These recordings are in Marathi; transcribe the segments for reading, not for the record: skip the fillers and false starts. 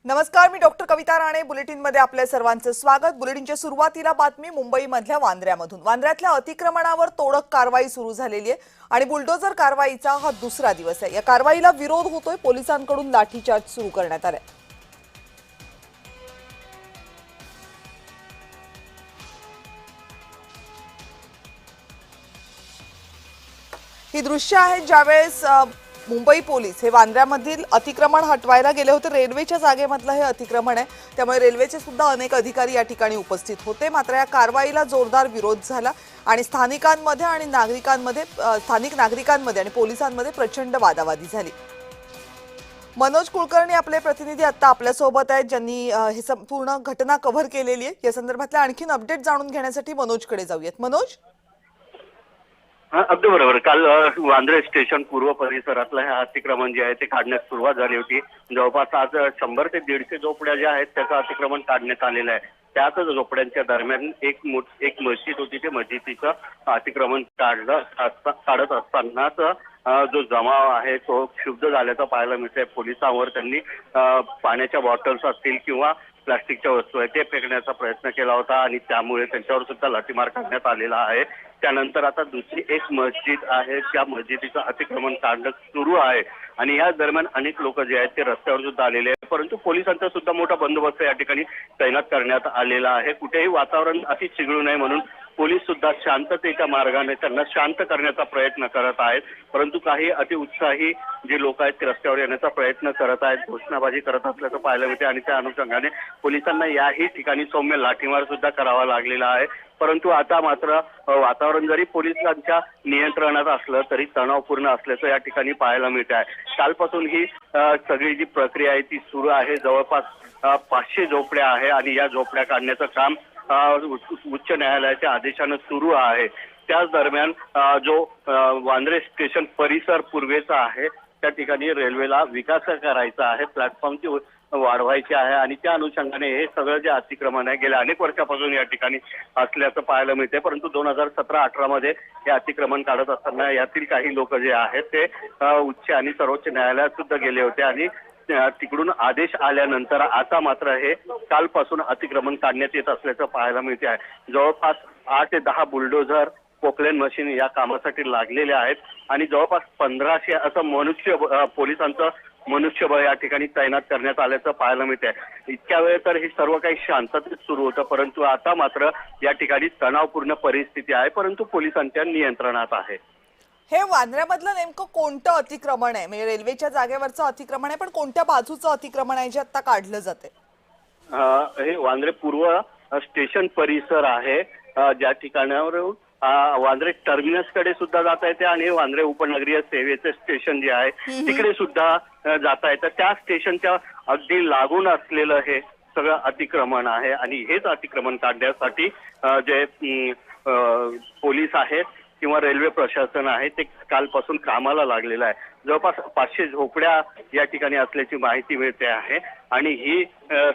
नमस्कार, मी डॉक्टर कविता राणे. बुलेटिनमध्ये आपल्या सर्वांचं स्वागत. बुलेटिनच्या सुरुवातीला बातमी मुंबईमधल्या वांद्र्यामधून. वांद्र्यातल्या अतिक्रमणावर तोडक कारवाई सुरू झालेली आहे आणि बुलडोझर कारवाईचा हा दुसरा दिवस आहे. या कारवाईला विरोध होतोय. पोलिसांकडून लाठीचार्ज सुरू करण्यात आलाय. ही दृश्य आहेत ज्यावेळेस मुंबई पोलीस हे वांद्र्यामधील अतिक्रमण हटवायला गेले होते. रेल्वेच्या जागेमधलं हे अतिक्रमण आहे, त्यामुळे रेल्वेचे सुद्धा अनेक अधिकारी या ठिकाणी उपस्थित होते. मात्र या कारवाईला जोरदार विरोध झाला आणि स्थानिक नागरिकांमध्ये आणि पोलिसांमध्ये प्रचंड वादावादी झाली. मनोज कुलकर्णी आपले प्रतिनिधी आता आपल्या सोबत आहेत, ज्यांनी हे संपूर्ण घटना कव्हर केलेली आहे. या संदर्भातल्या आणखीन अपडेट जाणून घेण्यासाठी मनोजकडे जाऊयात. मनोज, अगदी बरोबर. काल वांद्रे स्टेशन पूर्व परिसरातलं हे अतिक्रमण जे आहे ते काढण्यास सुरुवात झाली होती. जवळपास आज 100 ते 150 झोपड्या ज्या आहेत त्याचं अतिक्रमण काढण्यात आलेलं आहे. त्याच झोपड्यांच्या दरम्यान एक मस्जिद होती, ते मस्जिदीचं अतिक्रमण काढत असतानाच जो जमाव आहे तो क्षुब्ध झाल्याचं पाहायला मिळतंय. पोलिसांवर त्यांनी पाण्याच्या बॉटल्स असतील किंवा प्लास्टिकच्या वस्तू आहेत ते फेकण्याचा प्रयत्न केला होता आणि त्यामुळे त्यांच्यावर सुद्धा लाठीमार करण्यात आलेला आहे. त्यानंतर आता दुसरी एक मस्जिद आहे, त्या मस्जिदीचं अतिक्रमण काढणं सुरू आहे आणि या दरम्यान अनेक लोक जे आहेत ते रस्त्यावर सुद्धा आलेले आहेत. परंतु पोलिसांचा सुद्धा मोठा बंदोबस्त या ठिकाणी तैनात करण्यात आलेला आहे. कुठेही वातावरण अति चिघळू नये म्हणून पोलीस सुद्धा शांततेच्या मार्गाने त्यांना शांत करण्याचा प्रयत्न करत आहेत. परंतु काही अतिउत्साही जे लोक आहेत ते रस्त्यावर येण्याचा प्रयत्न करत आहेत, घोषणाबाजी करत असल्याचं पाहायला मिळते आणि त्या अनुषंगाने पोलिसांना याही ठिकाणी सौम्य लाठीमार सुद्धा करावा लागलेला आहे. परंतु आता मात्र वातावरण जरी पोलिसांच्या नियंत्रणात असलं तरी तणावपूर्ण असल्याचं या ठिकाणी पाहायला मिळत आहे. कालपासून ही सगळी जी प्रक्रिया आहे ती सुरू आहे. जवळपास 500 झोपड्या आहे आणि या झोपड्या काढण्याचं काम उच्च न्यायालयाच्या आदेशानं सुरू आहे. त्याच दरम्यान जो वांद्रे स्टेशन परिसर पूर्वेचा आहे त्या ठिकाणी रेल्वेला विकास करायचा आहे, प्लॅटफॉर्मची वाढवायची आहे आणि त्या अनुषंगाने हे सगळं जे अतिक्रमण आहे गेल्या अनेक वर्षापासून या ठिकाणी असल्याचं पाहायला मिळते. परंतु 2017-18 मध्ये हे अतिक्रमण काढत असताना यातील काही लोक जे आहेत ते उच्च आणि सर्वोच्च न्यायालयात सुद्धा गेले होते आणि तिकडून आदेश आल्यानंतर आता मात्र हे कालपासून अतिक्रमण काढण्यात येत असल्याचं पाहायला मिळते आहे. जवळपास 8 ते 10 बुलडोझर, पोकलेन मशीन या कामासाठी लागलेले आहेत आणि जवळपास 1500 असं पोलिसांचं मनुष्यबळ या ठिकाणी तैनात करण्यात आल्याचं पाहायला मिळत आहे. इतक्या वेळ तर हे सर्व काही शांततेत सुरू होतं, परंतु आता मात्र या ठिकाणी तणावपूर्ण परिस्थिती आहे, परंतु पोलिसांच्या नियंत्रणात आहे. हे वांद्र्यामधलं नेमकं कोणतं अतिक्रमण आहे? म्हणजे रेल्वेच्या जागेवरचं अतिक्रमण आहे, पण कोणत्या बाजूचं अतिक्रमण आहे जे आता काढलं जाते? हे वांद्रे पूर्व स्टेशन परिसर आहे, ज्या ठिकाणावर वांद्रे टर्मिनस कडे सुद्धा जाता येते आणि वांद्रे उपनगरीय सेवेचे स्टेशन जे आहे तिकडे सुद्धा जाता येतं. त्या स्टेशनच्या अगदी लागून असलेलं हे सगळं अतिक्रमण आहे आणि हेच अतिक्रमण काढण्यासाठी जे पोलीस आहेत किंवा रेल्वे प्रशासन आहे ते कालपासून कामाला लागलेलं आहे. जवळपास 500 झोपड्या या ठिकाणी असल्याची माहिती मिळते आहे आणि ही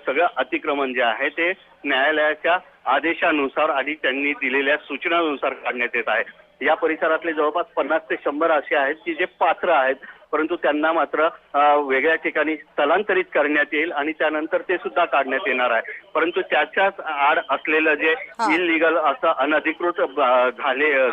सगळं अतिक्रमण जे आहे ते न्यायालयाच्या आदेशानुसार आणि त्यांनी दिलेल्या सूचनानुसार काढण्यात येत आहे. या परिसरातले जवळपास 50 ते 100 असे आहेत की जे पात्र आहेत, परंतु त्यांना मात्र वेगळ्या ठिकाणी स्थलांतरित करण्यात येईल आणि त्यानंतर ते सुद्धा काढण्यात येणार आहे. परंतु त्याच्याच आड असलेलं जे इलिगल असं अनधिकृत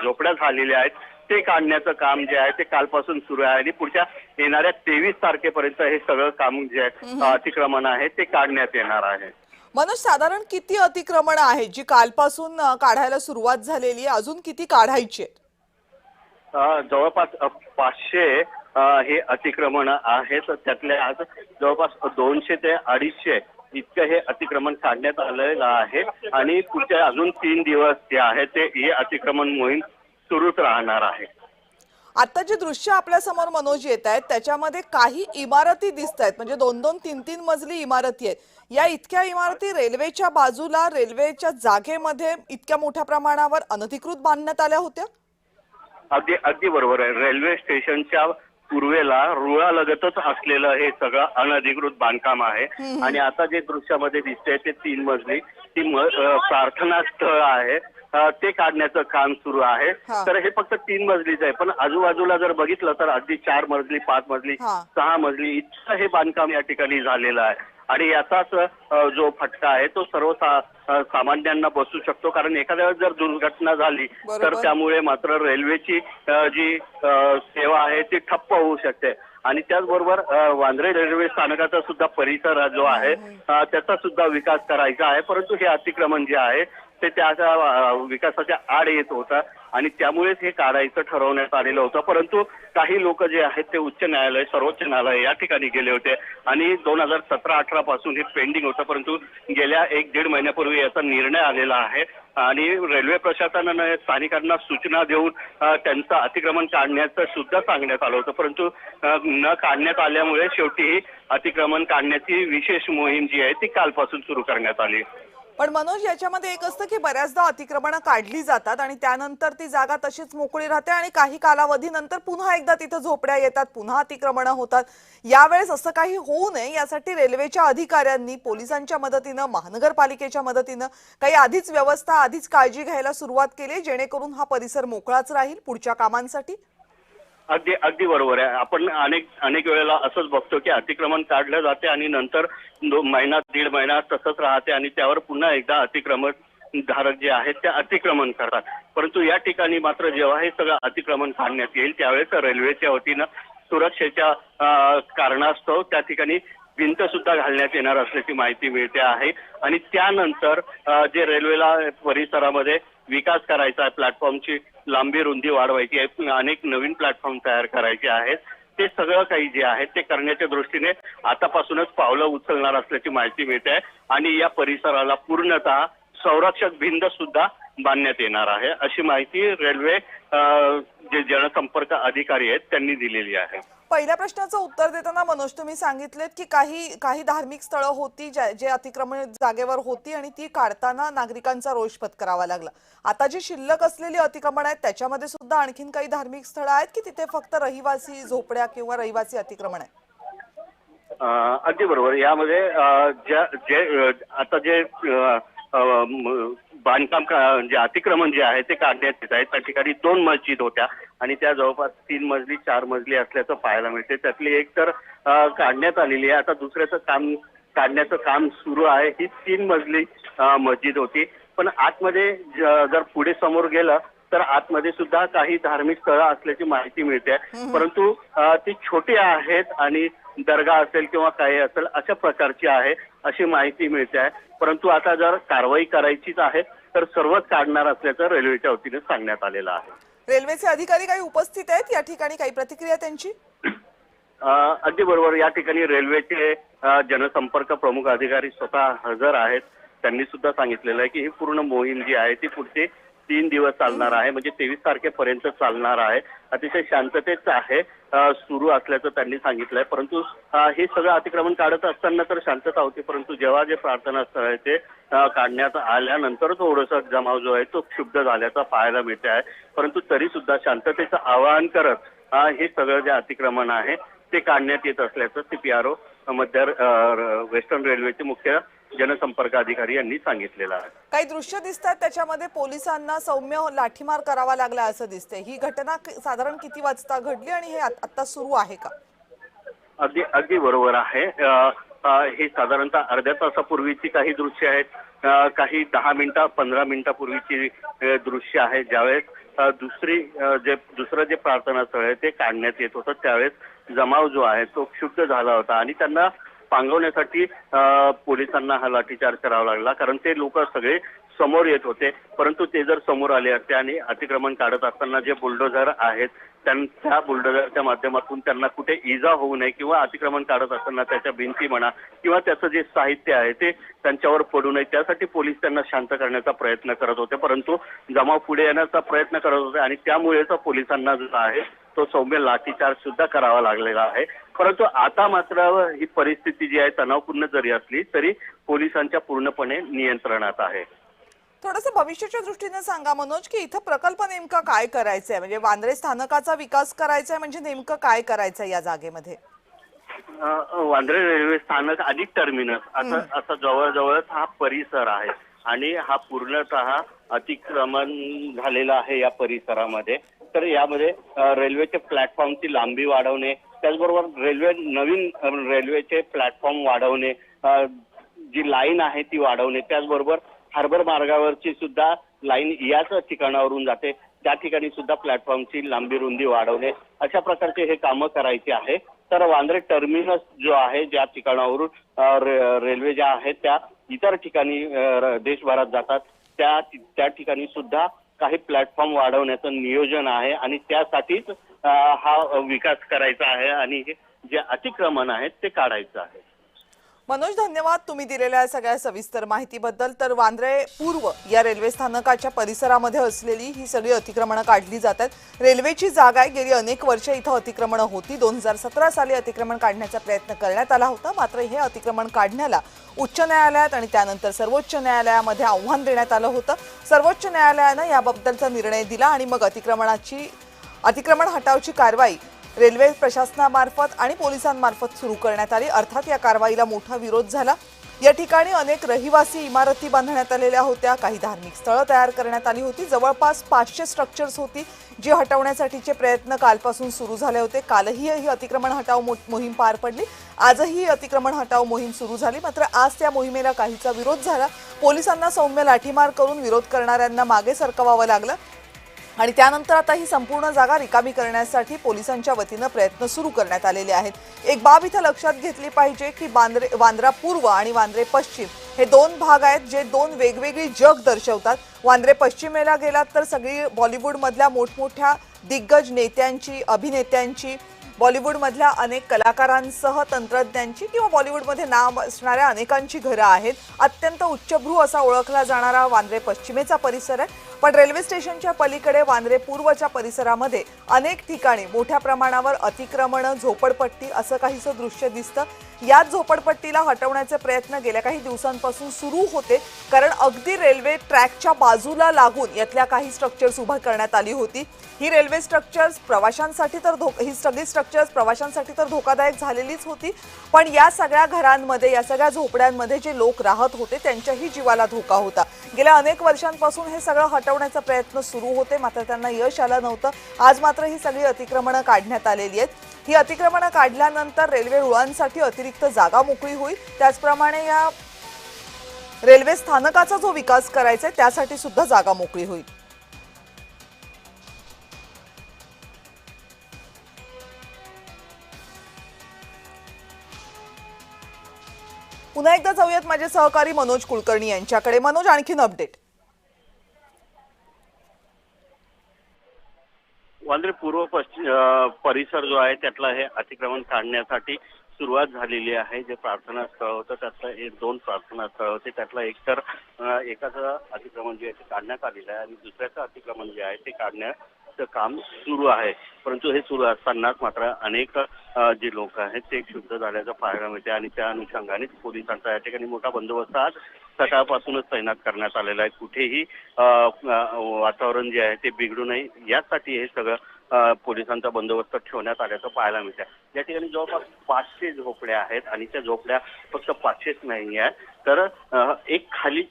झोपड्या झालेल्या आहेत ते काढण्याचं काम जे आहे ते कालपासून सुरू आहे आणि पुढच्या येणाऱ्या 23 तारखेपर्यंत हे सगळं काम जे अतिक्रमण आहे ते काढण्यात येणार आहे. मनोज, साधारण किती अतिक्रमण आहेत जी कालपासून काढायला सुरुवात झालेली आहे? अजून किती काढायची आहेत? जवळपास 500 हे अतिक्रमण आहेत. त्यातले आज जवळपास 200 ते 250 इतकं हे अतिक्रमण काढण्यात आलेलं आहे आणि पुढच्या अजून 3 दिवस जे आहे ते हे अतिक्रमण मोहीम सुरूच राहणार आहे. आता जे दृश्य आपल्या समोर मनोज येत आहेत त्याच्यामध्ये काही इमारती दिसत आहेत, म्हणजे 2-2, 3-3 मजली इमारती आहेत. या इतक्या इमारती रेल्वेच्या बाजूला, रेल्वेच्या जागेमध्ये इतक्या मोठ्या प्रमाणावर अनधिकृत बांधण्यात आल्या होत्या? अगदी बरोबर आहे. रेल्वे स्टेशनच्या पूर्वेला रुळालगतच असलेलं हे सगळं अनधिकृत बांधकाम आहे आणि आता जे दृश्यामध्ये दिसतंय ते 3 मजली ती प्रार्थना स्थळ आहे, ते काढण्याचं काम सुरू आहे. तर हे फक्त 3 मजलीच आहे, पण आजूबाजूला जर बघितलं तर अगदी 4 मजली, 5 मजली, 6 मजली इतकं हे बांधकाम या ठिकाणी झालेलं आहे आणि याचाच जो फटका आहे तो सर्व सामान्यांना बसू शकतो, कारण एखाद्या वेळेस जर दुर्घटना झाली तर बरोबर. त्यामुळे मात्र रेल्वेची जी सेवा आहे ती ठप्प होऊ शकते. आणि त्याचबरोबर वांद्रे रेल्वे स्थानकाचा सुद्धा परिसर जो आहे त्याचा सुद्धा विकास करायचा आहे, परंतु हे अतिक्रमण जे आहे ते त्या विकासाच्या आड येत होतं आणि त्यामुळेच हे काढायचं ठरवण्यात आलेलं होतं. परंतु काही लोक जे आहेत ते उच्च न्यायालय, सर्वोच्च न्यायालय या ठिकाणी गेले होते आणि 2017-18 पासून हे पेंडिंग होतं, परंतु गेल्या 1-1.5 महिन्यापूर्वी याचा निर्णय आलेला आहे आणि रेल्वे प्रशासनाने स्थानिकांना सूचना देऊन त्यांचं अतिक्रमण काढण्याचं सुद्धा सांगण्यात आलं होतं, परंतु न काढण्यात आल्यामुळे शेवटी ही अतिक्रमण काढण्याची विशेष मोहीम जी आहे ती कालपासून सुरू करण्यात आली. पण मनोज, याच्यामध्ये एक असतं की बऱ्याचदा अतिक्रमणं काढली जातात आणि त्यानंतर ती जागा तशीच मोकळी राहते आणि काही कालावधीनंतर पुन्हा एकदा तिथं झोपड्या येतात, पुन्हा अतिक्रमणं होतात. यावेळेस असं काही होऊ नये यासाठी रेल्वेच्या अधिकाऱ्यांनी पोलिसांच्या मदतीनं, महानगरपालिकेच्या मदतीनं काही आधीच व्यवस्था, आधीच काळजी घ्यायला सुरुवात केली, जेणेकरून हा परिसर मोकळाच राहील पुढच्या कामांसाठी. अगदी बरोबर आहे. आपण अनेक वेळेला असंच बघतो की अतिक्रमण काढलं जाते आणि नंतर 2 महिना 1.5 महिना तसंच राहते आणि त्यावर पुन्हा एकदा अतिक्रमण धारक जे आहेत ते अतिक्रमण करतात. परंतु या ठिकाणी मात्र जेव्हा हे सगळं अतिक्रमण काढण्यात येईल त्यावेळेस रेल्वेच्या वतीनं सुरक्षेच्या कारणास्तव त्या ठिकाणी भिंत सुद्धा घालण्यात येणार असल्याची माहिती मिळते आहे आणि त्यानंतर जे रेल्वेला परिसरामध्ये विकास करायचा आहे, प्लॅटफॉर्मची लांबी रुंदी वाढवायची आहे, अनेक नवीन प्लॅटफॉर्म तयार करायचे आहेत, ते सगळं काही जे आहे ते करण्याच्या दृष्टीने आतापासूनच पावलं उचलणार असल्याची माहिती मिळते आहे आणि या परिसराला पूर्णतः संरक्षक भिंत सुद्धा बांधण्यात येणार आहे, अशी माहिती रेल्वे जे जनसंपर्क अधिकारी आहेत त्यांनी दिलेली आहे. पहिल्या प्रश्नाचं उत्तर देताना मनोज तुम्ही सांगितलेत की काही धार्मिक स्थळं होती जे अतिक्रमण जागेवर होती आणि ती काढताना नागरिकांचा रोष पत्करावा लागला. आता जी शिल्लक असलेली अतिक्रमण आहेत त्याच्यामध्ये सुद्धा आणखीन काही धार्मिक स्थळं आहेत की तिथे फक्त रहिवासी झोपड्या किंवा रहिवासी अतिक्रमण आहे? अगदी बरोबर. यामध्ये आता जे बांधकाम जे अतिक्रमण जे आहे ते काढण्यात येत आहे त्या ठिकाणी 2 मस्जिद होत्या आणि त्या जवळपास 3 मजली 4 मजली असल्याचं पाहायला मिळते. त्यातली एक तर काढण्यात आलेली आहे, आता दुसऱ्याचं काढण्याचं काम सुरू आहे. ही 3 मजली मस्जिद होती, पण आतमध्ये जर पुढे समोर गेलं तर आतमध्ये सुद्धा काही धार्मिक स्थळं असल्याची माहिती मिळते, परंतु ती छोटी आहेत आणि दर्गा असेल किंवा काही असेल अशा प्रकारची आहे अशी माहिती मिळते आहे. परंतु आता जर कारवाई करायचीच आहे तर सर्वच काढणार असल्याचं रेल्वेच्या वतीने सांगण्यात आलेलं आहे. रेल्वेचे अधिकारी काही उपस्थित आहेत या ठिकाणी, काही प्रतिक्रिया त्यांची? अगदी बरोबर. या ठिकाणी रेल्वेचे जनसंपर्क प्रमुख अधिकारी स्वतः हजर आहेत. त्यांनी सुद्धा सांगितलेलं आहे की ही पूर्ण मोहीम जी आहे ती पुढचे 3 दिवस चालणार आहे, म्हणजे 23 तारखेपर्यंत चालणार आहे. अतिशय शांततेच आहे सुरू असल्याचं त्यांनी सांगितलंय. परंतु हे सगळं अतिक्रमण काढत असताना तर शांतता होती, परंतु जेव्हा जे प्रार्थना स्थळ आहे ते काढण्यात आल्यानंतर थोडंसं जमाव जो आहे तो क्षुब्ध झाल्याचा पाहायला मिळते आहे. परंतु तरी सुद्धा शांततेचं आवाहन करत हे सगळं जे अतिक्रमण आहे ते काढण्यात येत असल्याचं CPRO मध्य वेस्टर्न रेल्वेचे मुख्य जनसंपर्क अधिकारी यांनी सांगितलेलं आहे. काही दृश्य दिसतात त्याच्यामध्ये पोलिसांना सौम्य लाठीमार करावा लागला असं दिसतंय. ही घटना साधारण किती वाजता घडली आणि हे आता सुरू आहे का? अगदी बरोबर आहे. हे साधारणतः अर्ध्या तासापूर्वीची काही दृश्य आहेत, काही 10 मिनिटं 15 मिनिटापूर्वीची दृश्य आहे, ज्यावेळेस दुसरं जे प्रार्थना स्थळ आहे ते काढण्यात येत होतं त्यावेळेस जमाव जो आहे तो क्षुब्ध झाला होता आणि त्यांना पांगवण्यासाठी पोलिसांना हा लाठीचार्ज करावा लागला, कारण ते लोक सगळे समोर येत होते. परंतु ते जर समोर आले असते आणि अतिक्रमण काढत असताना जे बुलडोझर आहेत त्या बुलडोझरच्या माध्यमातून त्यांना कुठे इजा होऊ नये किंवा अतिक्रमण काढत असताना त्याच्या भिंती म्हणा किंवा त्याचं जे साहित्य आहे ते त्यांच्यावर पडू नये त्यासाठी पोलीस त्यांना शांत करण्याचा प्रयत्न करत होते, परंतु जमाव पुढे येण्याचा प्रयत्न करत होते आणि त्यामुळेच पोलिसांना जो आहे तो सौम्य लाठीचार्ज सुद्धा करावा लागलेला आहे. परंतु आता मात्र ही परिस्थिती जी आहे तणावपूर्ण जरी असली तरी पोलिसांच्या पूर्णपणे नियंत्रणात आहे. थोडंसं भविष्याच्या दृष्टीने सांगा मनोज की इथं प्रकल्प नेमका काय करायचा आहे, म्हणजे वांद्रे स्थानकाचा विकास करायचा आहे म्हणजे नेमकं काय करायचं आहे या जागेमध्ये? वांद्रे रेल्वे स्थानक अधिक टर्मिनस असं जवळजवळच हा परिसर आहे आणि हा पूर्णतः अतिक्रमण झालेला आहे या परिसरामध्ये. तर यामध्ये रेल्वेचे प्लॅटफॉर्मची लांबी वाढवणे, त्याचबरोबर नवीन रेल्वेचे प्लॅटफॉर्म वाढवणे जी लाईन आहे ती वाढवणे, त्याचबरोबर हार्बर मार्गावरची सुद्धा लाईन याच ठिकाणावरून जाते, त्या ठिकाणी सुद्धा प्लॅटफॉर्मची लांबी रुंदी वाढवणे, अशा प्रकारचे हे कामं करायचे आहे. तर वांद्रे टर्मिनस जो आहे, ज्या ठिकाणावरून रेल्वे ज्या आहेत त्या इतर ठिकाणी देशभरात जातात, त्या ठिकाणी सुद्धा काही प्लॅटफॉर्म वाढवण्याचं नियोजन आहे आणि त्यासाठीच हा विकास करायचा आहे आणि जे अतिक्रमण आहेत ते काढायचं आहे. मनोज, धन्यवाद तुम्ही दिलेल्या सगळ्या सविस्तर माहितीबद्दल. तर वांद्रे पूर्व या रेल्वे स्थानकाच्या परिसरामध्ये असलेली ही सगळी अतिक्रमणं काढली जातात. रेल्वेची जागा आहे, गेली अनेक वर्ष इथं अतिक्रमणं होती. 2017 साली अतिक्रमण काढण्याचा प्रयत्न करण्यात आला होता, मात्र हे अतिक्रमण काढण्याला उच्च न्यायालयात आणि त्यानंतर सर्वोच्च न्यायालयामध्ये आव्हान देण्यात आलं होतं. सर्वोच्च न्यायालयानं याबाबतचा निर्णय दिला आणि मग अतिक्रमण हटावची कारवाई रेल्वे प्रशासनामार्फत आणि पोलिसांमार्फत सुरू करण्यात आली. अर्थात या कारवाईला मोठा विरोध झाला. या ठिकाणी अनेक रहिवासी इमारती बांधण्यात आलेल्या होत्या, काही धार्मिक स्थळं तयार करण्यात आली होती. जवळपास 500 स्ट्रक्चर्स होती जी हटवण्यासाठीचे प्रयत्न कालपासून सुरू झाले होते. कालही ही अतिक्रमण हटाव मोहीम पार पडली, आजही ही अतिक्रमण हटाव मोहीम सुरू झाली. मात्र आज त्या मोहिमेला काहीचा विरोध झाला. पोलिसांना सौम्य लाठीमार करून विरोध करणाऱ्यांना मागे सरकवावं लागलं आणि त्यानंतर आता ही संपूर्ण जागा रिकामी करण्यासाठी पोलिसांच्या वतीनं प्रयत्न सुरू करण्यात आलेले आहेत. एक बाब इथं लक्षात घेतली पाहिजे की वांद्रा पूर्व आणि वांद्रे पश्चिम हे दोन भाग आहेत जे दोन वेगवेगळी जग दर्शवतात. वांद्रे पश्चिमेला गेलात तर सगळी बॉलिवूडमधल्या मोठमोठ्या दिग्गज नेत्यांची, अभिनेत्यांची, बॉलिवूडमधल्या अनेक कलाकारांसह तंत्रज्ञांची किंवा बॉलिवूडमध्ये नाव असणाऱ्या अनेकांची घरं आहेत. अत्यंत उच्चभ्रू असा ओळखला जाणारा वांद्रे पश्चिमेचा परिसर आहे. पण रेल्वे स्टेशनच्या पलीकडे वांद्रे पूर्वच्या परिसरामध्ये अनेक ठिकाणी मोठ्या प्रमाणावर अतिक्रमणं, झोपडपट्टी असं काहीसं दृश्य दिसतं. याच झोपडपट्टीला हटवण्याचे प्रयत्न गेल्या काही दिवसांपासून सुरू होते, कारण अगदी रेल्वे ट्रॅकच्या बाजूला लागून यातल्या काही स्ट्रक्चर्स उभा करण्यात आली होती. ही रेल्वे स्ट्रक्चर्स प्रवाशांसाठी तर ही सगळी स्ट्रक्चर्स प्रवाशांसाठी तर धोकादायक झालेलीच होती, पण या सगळ्या घरांमध्ये, या सगळ्या झोपड्यांमध्ये जे लोक राहत होते त्यांच्याही जीवाला धोका होता. गेल्या अनेक वर्षांपासून हे सगळं हटवण्याचा प्रयत्न सुरू होते, मात्र त्यांना यश आलं नव्हतं. आज मात्र ही सगळी अतिक्रमणं काढण्यात आलेली आहेत. ही अतिक्रमणं काढल्यानंतर रेल्वे रुळांसाठी अतिरिक्त जागा मोकळी होईल. त्याचप्रमाणे या रेल्वे स्थानकाचा जो विकास करायचा आहे त्यासाठी सुद्धा जागा मोकळी होईल. पुन्हा एकदा जाऊयात माझे सहकारी मनोज कुलकर्णी यांच्याकडे. मनोज, आणखीन अपडेट? वांद्रे पूर्व परिसर जो आहे त्यातला हे अतिक्रमण काढण्यासाठी सुरुवात झालेली आहे. जे प्रार्थना स्थळ होतं त्यातलं एक 2 प्रार्थना स्थळ होते, त्यातलं एक तर एकाचं अतिक्रमण जे आहे ते काढण्यात आलेलं आहे आणि दुसऱ्याचं अतिक्रमण जे आहे ते काढण्याचं काम सुरू आहे. परंतु हे सुरू असतानाच मात्र अनेक जे लोक आहेत ते क्षुब्ध झाल्याचं पाहायला मिळते आणि त्या अनुषंगाने पोलिसांचा या ठिकाणी मोठा बंदोबस्त आज सकाळपासूनच तैनात करण्यात आलेला आहे. कुठेही वातावरण जे आहे ते बिघडू नये यासाठी हे सगळं पोलिसांचा बंदोबस्त ठेवण्यात आल्याचं पाहायला मिळतं. या ठिकाणी जवळपास 500 झोपड्या आहेत आणि त्या झोपड्या फक्त 500च नाही आहेत, तर एक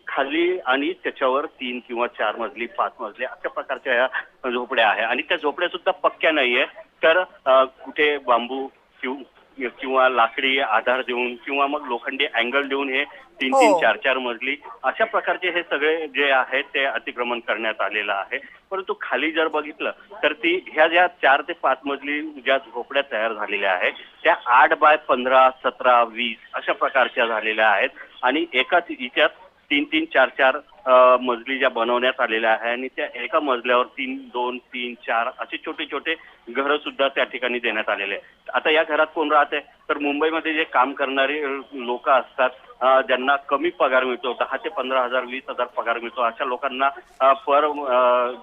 खाली आणि त्याच्यावर 3 किंवा 4 मजली, 5 मजली अशा प्रकारच्या या झोपड्या आहेत आणि त्या झोपड्या सुद्धा पक्क्या नाहीये. तर कुठे बांबू किंवा लाकडी आधार देऊन किंवा मग लोखंडी अँगल देऊन हे 3-3, 4-4 मजली अशा प्रकारचे हे सगळे जे आहेत ते अतिक्रमण करण्यात आलेलं आहे. परंतु खाली जर बघितलं तर ह्या ज्या 4 ते 5 मजली ज्या झोपड्या तयार झालेल्या आहेत त्या 8 बाय 15, 17, 20 अशा प्रकारच्या झालेल्या आहेत आणि एकाच हिच्यात 3-3, 4-4 मजली ज्या बनवण्यात आलेल्या आहे आणि त्या एका मजल्यावर 2, 3, 4 असे छोटे छोटे घरं सुद्धा त्या ठिकाणी देण्यात आलेले आहेत. आता या घरात कोण राहते तर मुंबईमध्ये जे काम करणारे लोक असतात, ज्यांना कमी पगार मिळतो, 10 ते 15 हजार, 20 हजार पगार मिळतो, अशा लोकांना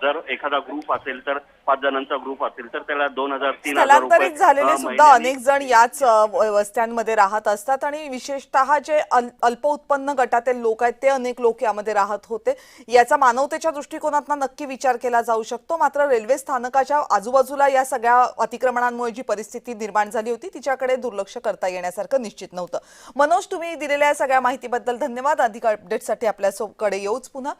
जर एखादा ग्रुप असेल तर 5 जणांचा ग्रुप असेल तर त्याला 2,000, 3,000 रुपये. स्थलांतरित झालेले सुद्धा अनेक जण याच वस्त्यांमध्ये राहत असतात आणि विशेषतः जे अल्प उत्पन्न गटातील लोक आहेत ते अनेक लोक यामध्ये राहत होते. याचा मानवतेच्या दृष्टिकोनातून नक्की विचार केला जाऊ शकतो. मात्र रेल्वे स्थानकाच्या आजूबाजूला या सगळ्या अतिक्रमणांमुळे जी परिस्थिती निर्माण झाली होती तिच्याकडे दुर्लक्ष करता येण्यासारखं निश्चित नव्हतं. मनोज, तुम्ही दिलेल्या सगळ्या माहितीबद्दल धन्यवाद. अधिक अपडेटसाठी आपल्याकडे येऊच पुन्हा.